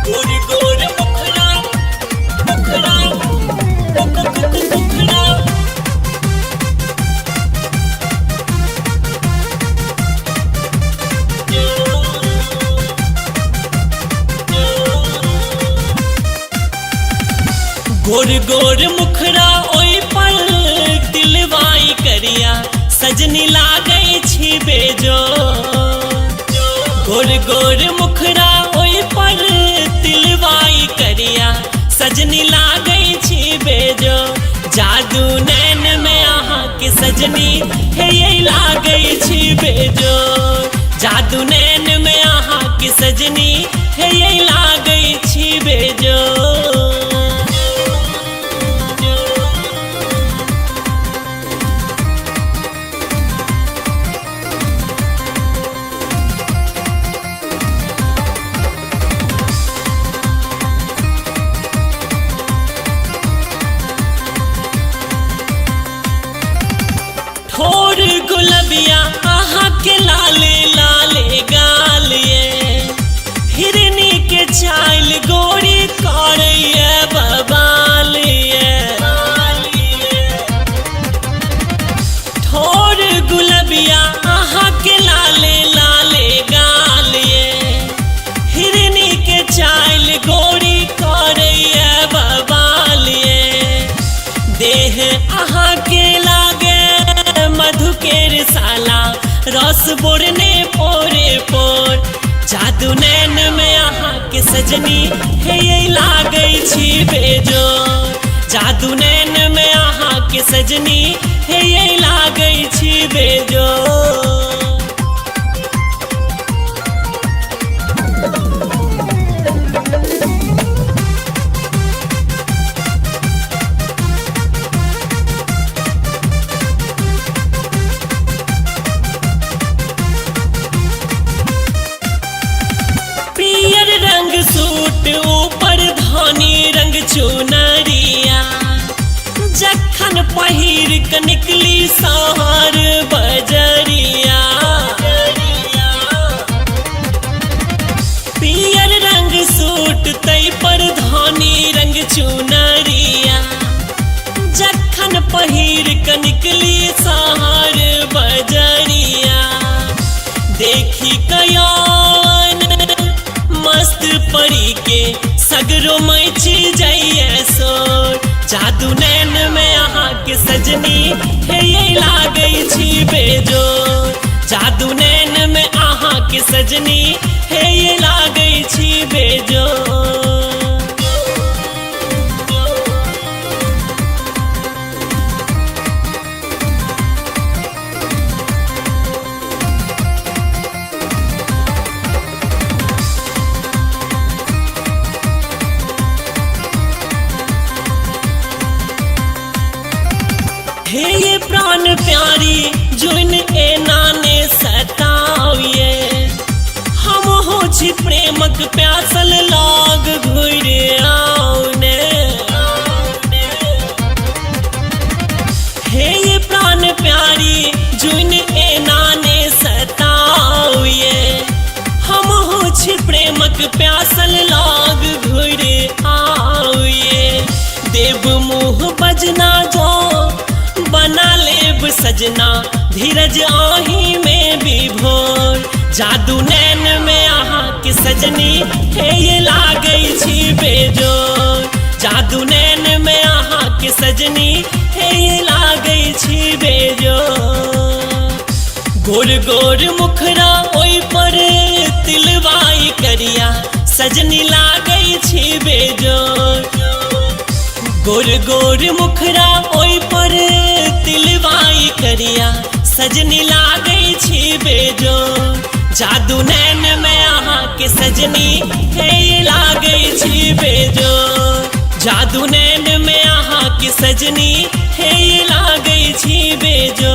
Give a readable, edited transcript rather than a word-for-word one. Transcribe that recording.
गोरी गोरी मुखड़ा मुखड़ा मुखड़ा गोर गोर मुखड़ा ओई पर दिलवाई करिया सजनी लागई छी बेजो गोर गोर मुखड़ा ओई पर दिलवाई करिया सजनी लागई छी बेजो जादू नैन में आहाँ के सजनी हे ये लागई छी बेजो जादू नैन में आहाँ के सजनी हे ये लागई छी बेजो ठोर गुलबिया आहा के लाले लाले गाल ये हिरनी के चाल गोरी करैया बबाल ये ठोर गुलबिया आहा के लाले लाले गाल ये हिरनी के चाल गोरी करैया बबाल ये देह आहा के लागे मधु के रिसाला रस बोरने पोरे पोर जादू नैन में आहाँ के सजनी हे ये लागई छी बेजो जादू नैन में आहाँ के सजनी हे ये लागई छी बेजो पियर रंग सूट ऊपर धानी रंग चुनरिया जखन पहिर के निकली सहर बजरिया पियर रंग सूट तई पर धानी रंग चुनरिया जखन पहिर के निकली सहर बजरिया देखी कयान मस्त परी के सगरो मैची जाइए सोर जादू नैन में आहाँ के सजनी हे ये लागई छी बेजो जादू नैन में आहाँ के सजनी हे ये लागई छी बेजो हे ये प्राण प्यारी जुन ए नाने सताविए हम हो छी प्रेमक प्यासल लाग घुरे आउने हे ये प्राण प्यारी जुन ए नाने सताविए हम हो छी प्रेमक प्यासल लाग घुरे आविए देव मुँह बजना जो बना लेब सजना धीरज आही में विभोर जादू नैन में आहाँ के सजनी हे ये लागई छी बेजोर जादू नैन में आहाँ के सजनी हे ये लागई छी बेजोर गोर गोर मुखड़ा ओई पर तिलवाई करिया सजनी लागई छी बेजोर गोर गोर मुखड़ा ओई पर तिलवाई करिया सजनी लागई छी बेजो जादू नैन में आहाँ के सजनी हे ये लागई छी बेजो जादू नैन में आहाँ के सजनी हे ये लागई छी बेजो।